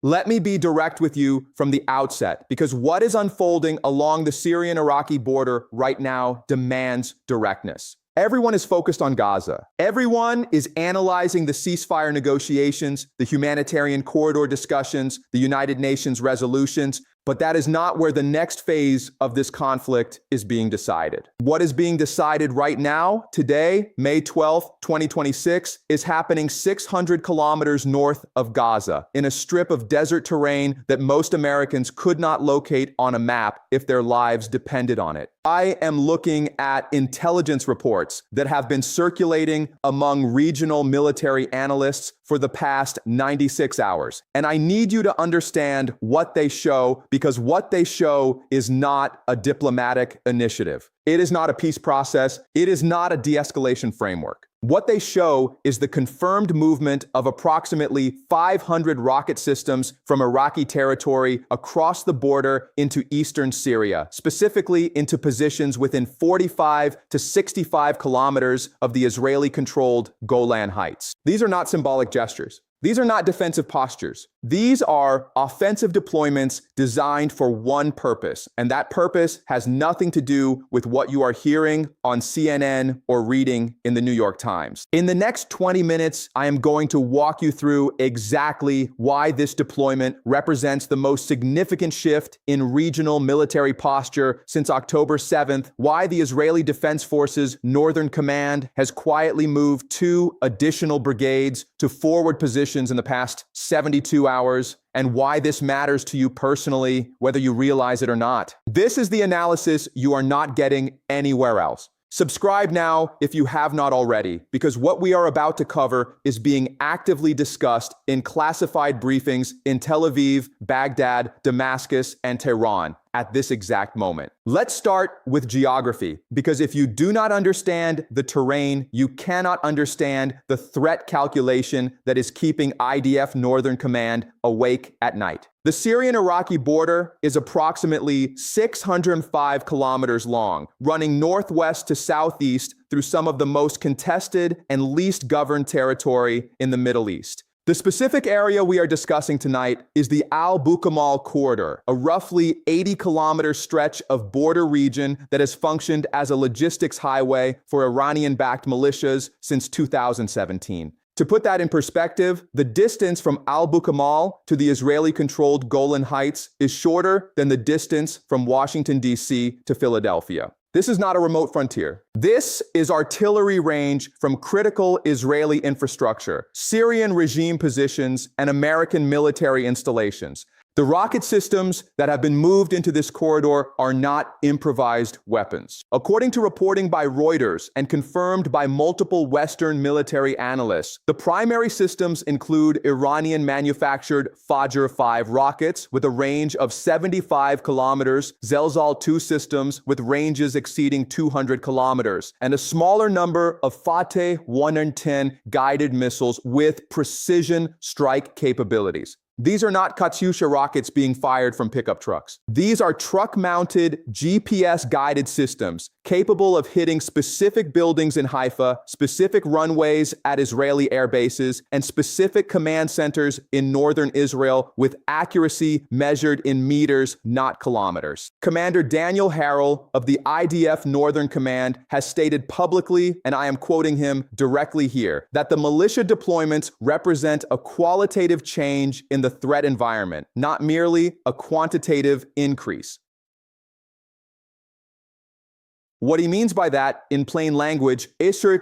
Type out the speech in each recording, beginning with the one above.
Let me be direct with you from the outset, because what is unfolding along the Syrian-Iraqi border right now demands directness. Everyone is focused on Gaza. Everyone is analyzing the ceasefire negotiations, the humanitarian corridor discussions, the United Nations resolutions, but that is not where the next phase of this conflict is being decided. What is being decided right now, today, May 12th, 2026, is happening 600 kilometers north of Gaza, in a strip of desert terrain that most Americans could not locate on a map if their lives depended on it. I am looking at intelligence reports that have been circulating among regional military analysts for the past 96 hours. And I need you to understand what they show, because what they show is not a diplomatic initiative. It is not a peace process. It is not a de-escalation framework. What they show is the confirmed movement of approximately 500 rocket systems from Iraqi territory across the border into eastern Syria, specifically into positions within 45 to 65 kilometers of the Israeli-controlled Golan Heights. These are not symbolic gestures. These are not defensive postures. These are offensive deployments designed for one purpose, and that purpose has nothing to do with what you are hearing on CNN or reading in the New York Times. In the next 20 minutes, I am going to walk you through exactly why this deployment represents the most significant shift in regional military posture since October 7th, why the Israeli Defense Forces Northern Command has quietly moved 2 additional brigades to forward positions in the past 72 hours, and why this matters to you personally, whether you realize it or not. This is the analysis you are not getting anywhere else. Subscribe now if you have not already, because what we are about to cover is being actively discussed in classified briefings in Tel Aviv, Baghdad, Damascus, and Tehran at this exact moment. Let's start with geography, because if you do not understand the terrain, you cannot understand the threat calculation that is keeping IDF Northern Command awake at night. The Syrian-Iraqi border is approximately 605 kilometers long, running northwest to southeast through some of the most contested and least governed territory in the Middle East. The specific area we are discussing tonight is the Al-Bukamal corridor, a roughly 80-kilometer stretch of border region that has functioned as a logistics highway for Iranian-backed militias since 2017. To put that in perspective, the distance from Al-Bukamal to the Israeli-controlled Golan Heights is shorter than the distance from Washington, D.C. to Philadelphia. This is not a remote frontier. This is artillery range from critical Israeli infrastructure, Syrian regime positions, and American military installations. The rocket systems that have been moved into this corridor are not improvised weapons. According to reporting by Reuters and confirmed by multiple Western military analysts, the primary systems include Iranian-manufactured Fajr 5 rockets with a range of 75 kilometers, Zelzal 2 systems with ranges exceeding 200 kilometers, and a smaller number of Fateh 1 and 10 guided missiles with precision strike capabilities. These are not Katyusha rockets being fired from pickup trucks. These are truck-mounted, GPS-guided systems capable of hitting specific buildings in Haifa, specific runways at Israeli air bases, and specific command centers in northern Israel with accuracy measured in meters, not kilometers. Commander Daniel Harrell of the IDF Northern Command has stated publicly, and I am quoting him directly here, that the militia deployments represent a qualitative change in the threat environment, not merely a quantitative increase. What he means by that, in plain language, is that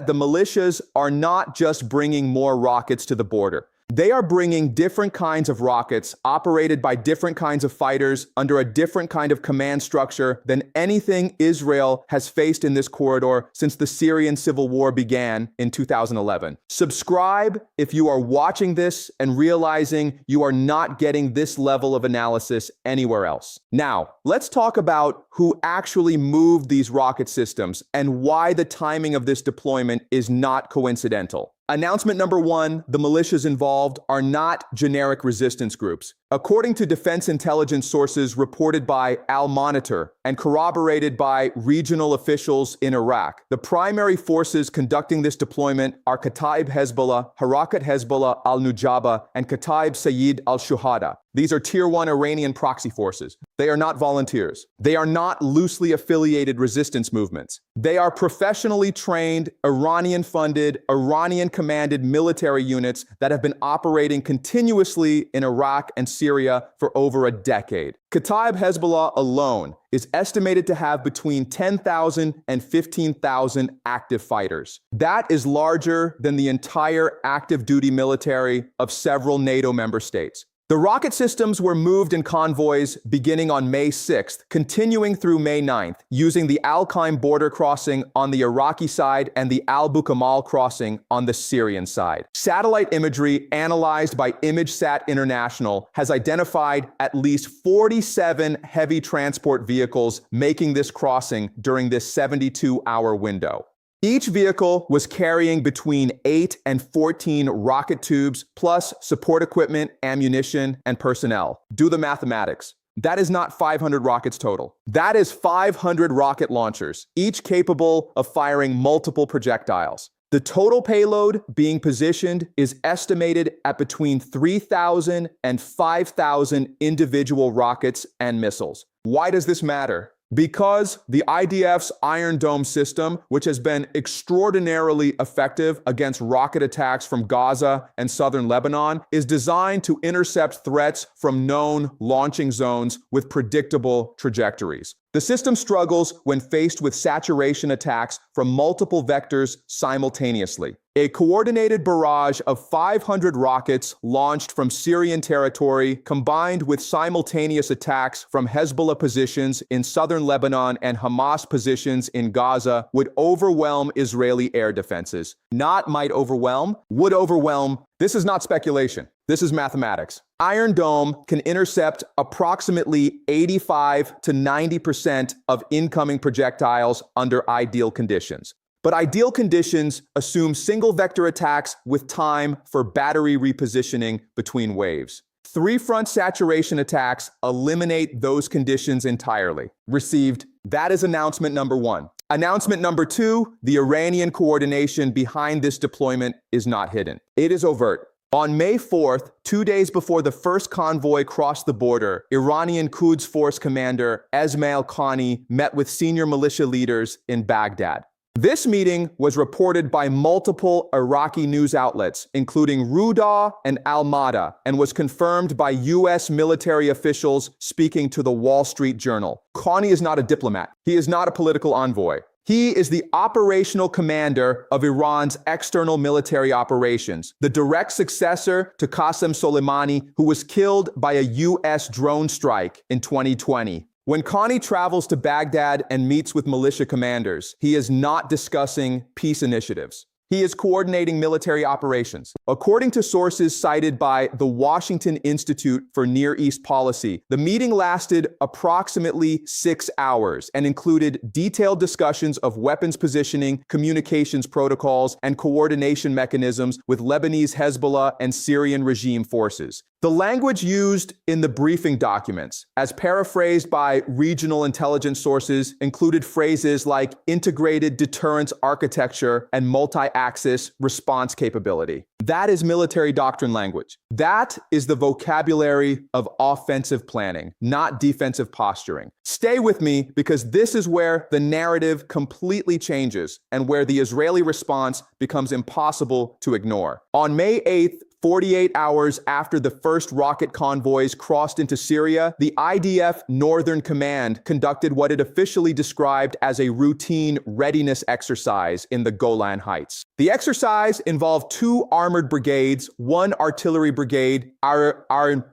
the militias are not just bringing more rockets to the border. They are bringing different kinds of rockets operated by different kinds of fighters under a different kind of command structure than anything Israel has faced in this corridor since the Syrian civil war began in 2011. Subscribe if you are watching this and realizing you are not getting this level of analysis anywhere else. Now, let's talk about who actually moved these rocket systems and why the timing of this deployment is not coincidental. Announcement number one, the militias involved are not generic resistance groups. According to defense intelligence sources reported by Al Monitor and corroborated by regional officials in Iraq, the primary forces conducting this deployment are Kataib Hezbollah, Harakat Hezbollah al-Nujaba, and Kataib Sayyid al-Shuhada. These are Tier 1 Iranian proxy forces. They are not volunteers. They are not loosely affiliated resistance movements. They are professionally trained, Iranian-funded, Iranian-commanded military units that have been operating continuously in Iraq and Syria for over a decade. Kataib Hezbollah alone is estimated to have between 10,000 and 15,000 active fighters. That is larger than the entire active duty military of several NATO member states. The rocket systems were moved in convoys beginning on May 6th, continuing through May 9th, using the Al-Qaim border crossing on the Iraqi side and the Al-Bukamal crossing on the Syrian side. Satellite imagery analyzed by ImageSat International has identified at least 47 heavy transport vehicles making this crossing during this 72-hour window. Each vehicle was carrying between 8 and 14 rocket tubes, plus support equipment, ammunition, and personnel. Do the mathematics. That is not 500 rockets total. That is 500 rocket launchers, each capable of firing multiple projectiles. The total payload being positioned is estimated at between 3,000 and 5,000 individual rockets and missiles. Why does this matter? Because the IDF's Iron Dome system, which has been extraordinarily effective against rocket attacks from Gaza and southern Lebanon, is designed to intercept threats from known launching zones with predictable trajectories. The system struggles when faced with saturation attacks from multiple vectors simultaneously. A coordinated barrage of 500 rockets launched from Syrian territory, combined with simultaneous attacks from Hezbollah positions in southern Lebanon and Hamas positions in Gaza, would overwhelm Israeli air defenses. Not might overwhelm, would overwhelm. This is not speculation. This is mathematics. Iron Dome can intercept approximately 85 to 90% of incoming projectiles under ideal conditions. But ideal conditions assume single vector attacks with time for battery repositioning between waves. Three-front saturation attacks eliminate those conditions entirely. Received. That is announcement number one. Announcement number two, the Iranian coordination behind this deployment is not hidden. It is overt. On May 4th, 2 days before the first convoy crossed the border, Iranian Quds Force commander Esmail Qaani met with senior militia leaders in Baghdad. This meeting was reported by multiple Iraqi news outlets, including Rudaw and Al-Mada, and was confirmed by U.S. military officials speaking to the Wall Street Journal. Qaani is not a diplomat. He is not a political envoy. He is the operational commander of Iran's external military operations, the direct successor to Qasem Soleimani, who was killed by a U.S. drone strike in 2020. When Qaani travels to Baghdad and meets with militia commanders, he is not discussing peace initiatives. He is coordinating military operations. According to sources cited by the Washington Institute for Near East Policy, the meeting lasted approximately 6 hours and included detailed discussions of weapons positioning, communications protocols, and coordination mechanisms with Lebanese Hezbollah and Syrian regime forces. The language used in the briefing documents, as paraphrased by regional intelligence sources, included phrases like integrated deterrence architecture and multi-axis response capability. That is military doctrine language. That is the vocabulary of offensive planning, not defensive posturing. Stay with me, because this is where the narrative completely changes and where the Israeli response becomes impossible to ignore. On May 8th, 48 hours after the first rocket convoys crossed into Syria, the IDF Northern Command conducted what it officially described as a routine readiness exercise in the Golan Heights. The exercise involved 2 armored brigades, 1 artillery brigade, artillery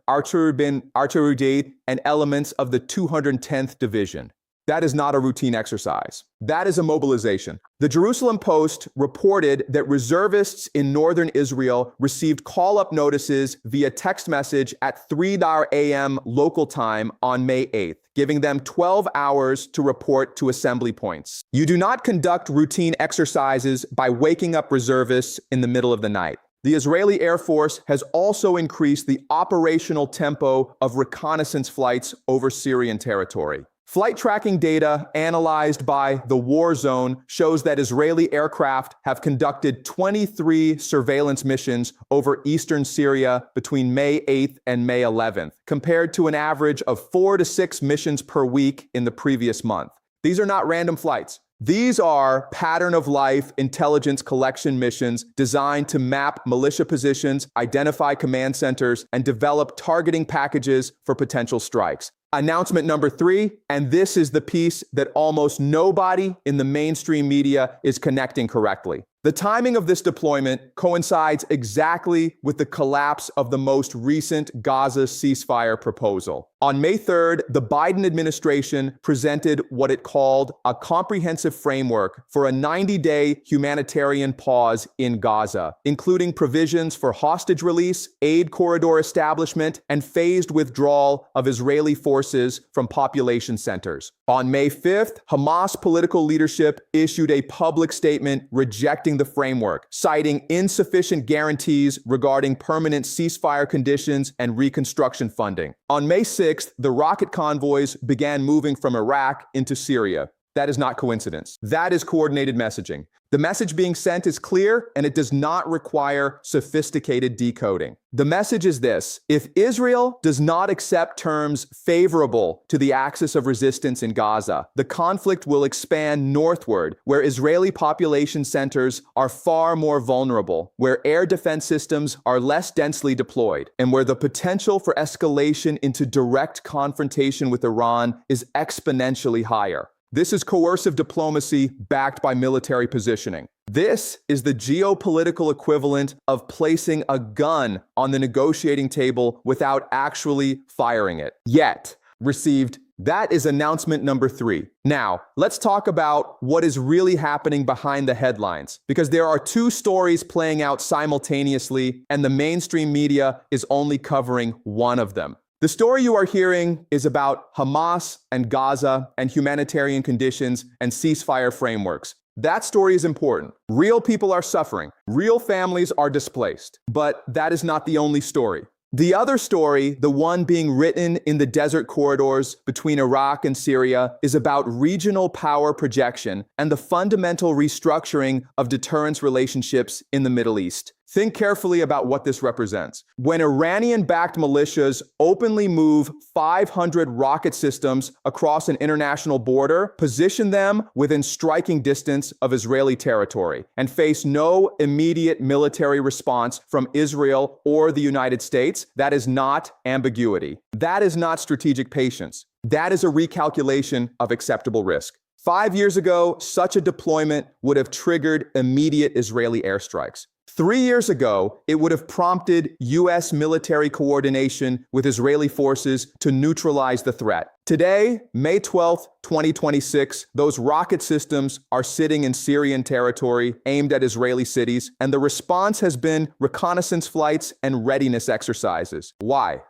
brigade, and elements of the 210th Division. That is not a routine exercise. That is a mobilization. The Jerusalem Post reported that reservists in northern Israel received call-up notices via text message at 3 a.m. local time on May 8th. giving them 12 hours to report to assembly points. You do not conduct routine exercises by waking up reservists in the middle of the night. The Israeli Air Force has also increased the operational tempo of reconnaissance flights over Syrian territory. Flight tracking data analyzed by the War Zone shows that Israeli aircraft have conducted 23 surveillance missions over eastern Syria between May 8th and May 11th, compared to an average of 4 to 6 missions per week in the previous month. These are not random flights. These are pattern-of-life intelligence collection missions designed to map militia positions, identify command centers, and develop targeting packages for potential strikes. Announcement number 3, and this is the piece that almost nobody in the mainstream media is connecting correctly. The timing of this deployment coincides exactly with the collapse of the most recent Gaza ceasefire proposal. On May 3rd, the Biden administration presented what it called a comprehensive framework for a 90-day humanitarian pause in Gaza, including provisions for hostage release, aid corridor establishment, and phased withdrawal of Israeli forces from population centers. On May 5th, Hamas political leadership issued a public statement rejecting the framework, citing insufficient guarantees regarding permanent ceasefire conditions and reconstruction funding. On May 6th, the rocket convoys began moving from Iraq into Syria. That is not coincidence. That is coordinated messaging. The message being sent is clear, and it does not require sophisticated decoding. The message is this: if Israel does not accept terms favorable to the axis of resistance in Gaza, the conflict will expand northward, where Israeli population centers are far more vulnerable, where air defense systems are less densely deployed, and where the potential for escalation into direct confrontation with Iran is exponentially higher. This is coercive diplomacy backed by military positioning. This is the geopolitical equivalent of placing a gun on the negotiating table without actually firing it. Yet, received. That is announcement number 3. Now, let's talk about what is really happening behind the headlines, because there are 2 stories playing out simultaneously, and the mainstream media is only covering one of them. The story you are hearing is about Hamas and Gaza and humanitarian conditions and ceasefire frameworks. That story is important. Real people are suffering. Real families are displaced. But that is not the only story. The other story, the one being written in the desert corridors between Iraq and Syria, is about regional power projection and the fundamental restructuring of deterrence relationships in the Middle East. Think carefully about what this represents. When Iranian-backed militias openly move 500 rocket systems across an international border, position them within striking distance of Israeli territory, and face no immediate military response from Israel or the United States, that is not ambiguity. That is not strategic patience. That is a recalculation of acceptable risk. 5 years ago, such a deployment would have triggered immediate Israeli airstrikes. 3 years ago, it would have prompted U.S. military coordination with Israeli forces to neutralize the threat. Today, May 12, 2026, those rocket systems are sitting in Syrian territory aimed at Israeli cities, and the response has been reconnaissance flights and readiness exercises. Why?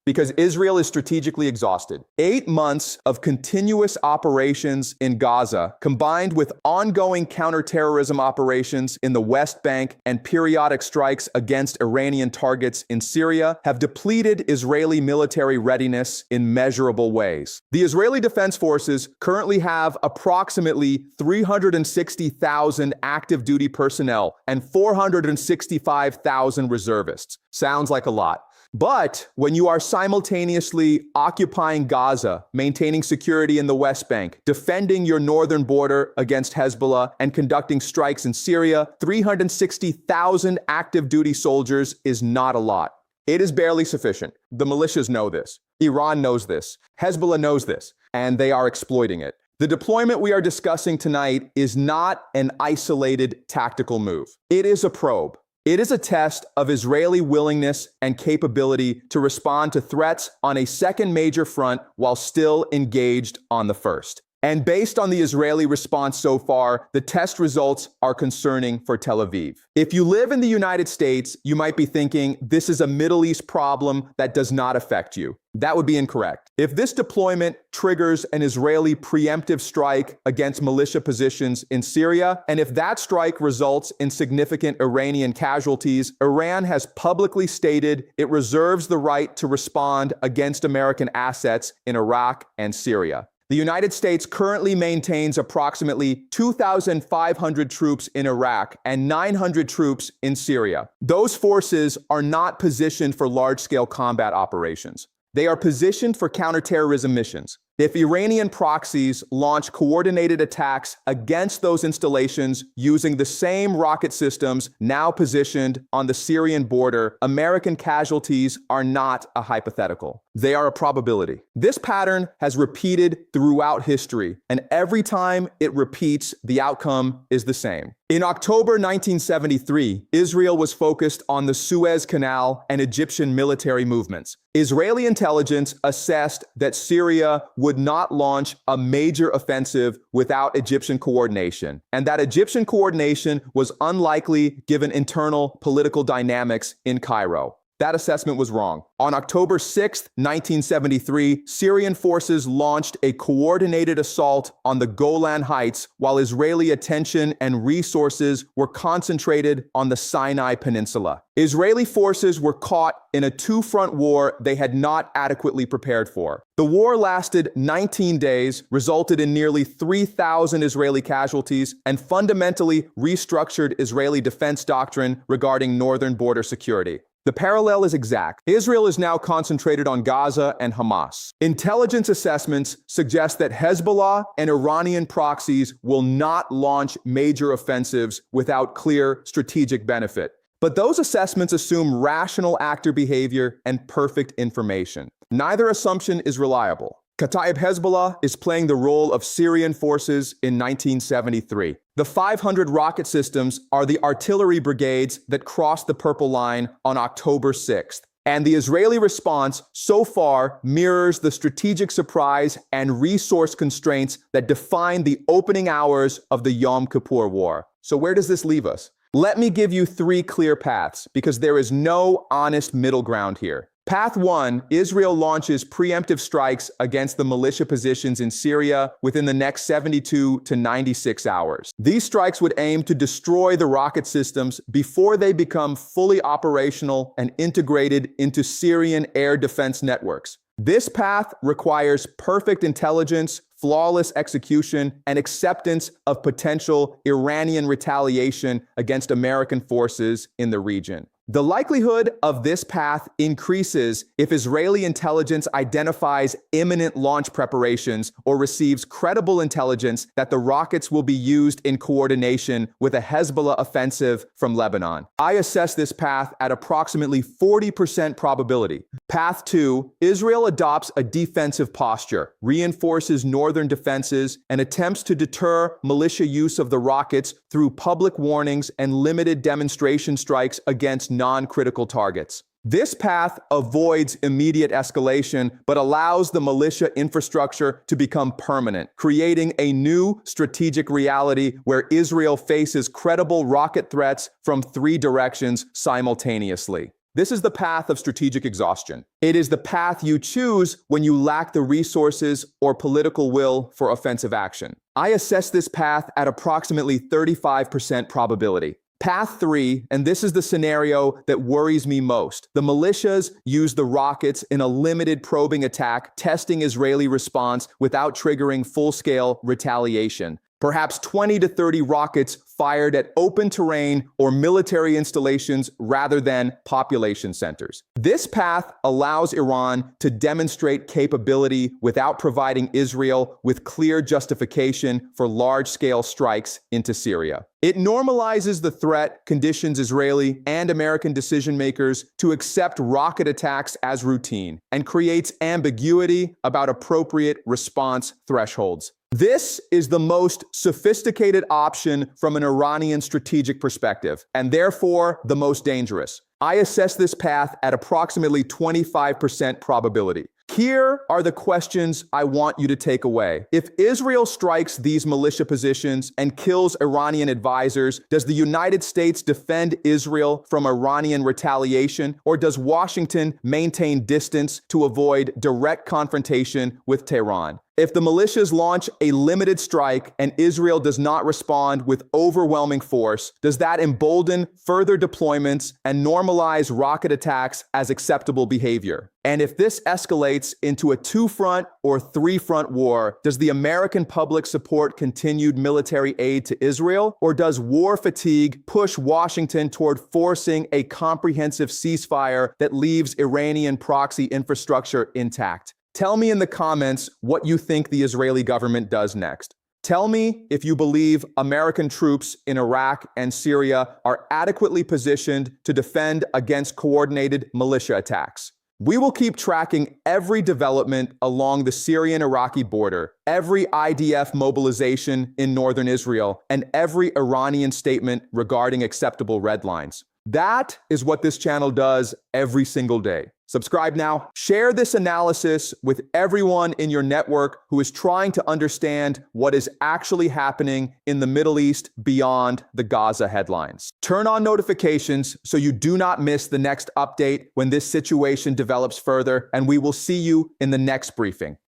Because Israel is strategically exhausted. 8 months of continuous operations in Gaza, combined with ongoing counterterrorism operations in the West Bank and periodic strikes against Iranian targets in Syria, have depleted Israeli military readiness in measurable ways. The Israeli Defense Forces currently have approximately 360,000 active duty personnel and 465,000 reservists. Sounds like a lot. But when you are simultaneously occupying Gaza, maintaining security in the West Bank, defending your northern border against Hezbollah, and conducting strikes in Syria, 360,000 active duty soldiers is not a lot. It is barely sufficient. The militias know this. Iran knows this. Hezbollah knows this, and they are exploiting it. The deployment we are discussing tonight is not an isolated tactical move. It is a probe. It is a test of Israeli willingness and capability to respond to threats on a second major front while still engaged on the first. And based on the Israeli response so far, the test results are concerning for Tel Aviv. If you live in the United States, you might be thinking this is a Middle East problem that does not affect you. That would be incorrect. If this deployment triggers an Israeli preemptive strike against militia positions in Syria, and if that strike results in significant Iranian casualties, Iran has publicly stated it reserves the right to respond against American assets in Iraq and Syria. The United States currently maintains approximately 2,500 troops in Iraq and 900 troops in Syria. Those forces are not positioned for large-scale combat operations. They are positioned for counterterrorism missions. If Iranian proxies launch coordinated attacks against those installations using the same rocket systems now positioned on the Syrian border, American casualties are not a hypothetical. They are a probability. This pattern has repeated throughout history, and every time it repeats, the outcome is the same. In October 1973, Israel was focused on the Suez Canal and Egyptian military movements. Israeli intelligence assessed that Syria would not launch a major offensive without Egyptian coordination, and that Egyptian coordination was unlikely given internal political dynamics in Cairo. That assessment was wrong. On October 6, 1973, Syrian forces launched a coordinated assault on the Golan Heights while Israeli attention and resources were concentrated on the Sinai Peninsula. Israeli forces were caught in a two-front war they had not adequately prepared for. The war lasted 19 days, resulted in nearly 3,000 Israeli casualties, and fundamentally restructured Israeli defense doctrine regarding northern border security. The parallel is exact. Israel is now concentrated on Gaza and Hamas. Intelligence assessments suggest that Hezbollah and Iranian proxies will not launch major offensives without clear strategic benefit. But those assessments assume rational actor behavior and perfect information. Neither assumption is reliable. Kataib Hezbollah is playing the role of Syrian forces in 1973. The 500 rocket systems are the artillery brigades that crossed the Purple Line on October 6th. And the Israeli response so far mirrors the strategic surprise and resource constraints that defined the opening hours of the Yom Kippur War. So where does this leave us? Let me give you three clear paths, because there is no honest middle ground here. Path 1, Israel launches preemptive strikes against the militia positions in Syria within the next 72 to 96 hours. These strikes would aim to destroy the rocket systems before they become fully operational and integrated into Syrian air defense networks. This path requires perfect intelligence, flawless execution, and acceptance of potential Iranian retaliation against American forces in the region. The likelihood of this path increases if Israeli intelligence identifies imminent launch preparations or receives credible intelligence that the rockets will be used in coordination with a Hezbollah offensive from Lebanon. I assess this path at approximately 40% probability. Path 2, Israel adopts a defensive posture, reinforces northern defenses, and attempts to deter militia use of the rockets through public warnings and limited demonstration strikes against non-critical targets. This path avoids immediate escalation, but allows the militia infrastructure to become permanent, creating a new strategic reality where Israel faces credible rocket threats from three directions simultaneously. This is the path of strategic exhaustion. It is the path you choose when you lack the resources or political will for offensive action. I assess this path at approximately 35% probability. Path 3, and this is the scenario that worries me most. The militias use the rockets in a limited probing attack, testing Israeli response without triggering full-scale retaliation. Perhaps 20 to 30 rockets fired at open terrain or military installations rather than population centers. This path allows Iran to demonstrate capability without providing Israel with clear justification for large-scale strikes into Syria. It normalizes the threat, conditions Israeli and American decision-makers to accept rocket attacks as routine, and creates ambiguity about appropriate response thresholds. This is the most sophisticated option from an Iranian strategic perspective, and therefore the most dangerous. I assess this path at approximately 25% probability. Here are the questions I want you to take away. If Israel strikes these militia positions and kills Iranian advisors, does the United States defend Israel from Iranian retaliation, or does Washington maintain distance to avoid direct confrontation with Tehran? If the militias launch a limited strike and Israel does not respond with overwhelming force, does that embolden further deployments and normalize rocket attacks as acceptable behavior? And if this escalates into a two-front or three-front war, does the American public support continued military aid to Israel, or does war fatigue push Washington toward forcing a comprehensive ceasefire that leaves Iranian proxy infrastructure intact? Tell me in the comments what you think the Israeli government does next. Tell me if you believe American troops in Iraq and Syria are adequately positioned to defend against coordinated militia attacks. We will keep tracking every development along the Syrian-Iraqi border, every IDF mobilization in northern Israel, and every Iranian statement regarding acceptable red lines. That is what this channel does every single day. Subscribe now. Share this analysis with everyone in your network who is trying to understand what is actually happening in the Middle East beyond the Gaza headlines. Turn on notifications so you do not miss the next update when this situation develops further, and we will see you in the next briefing.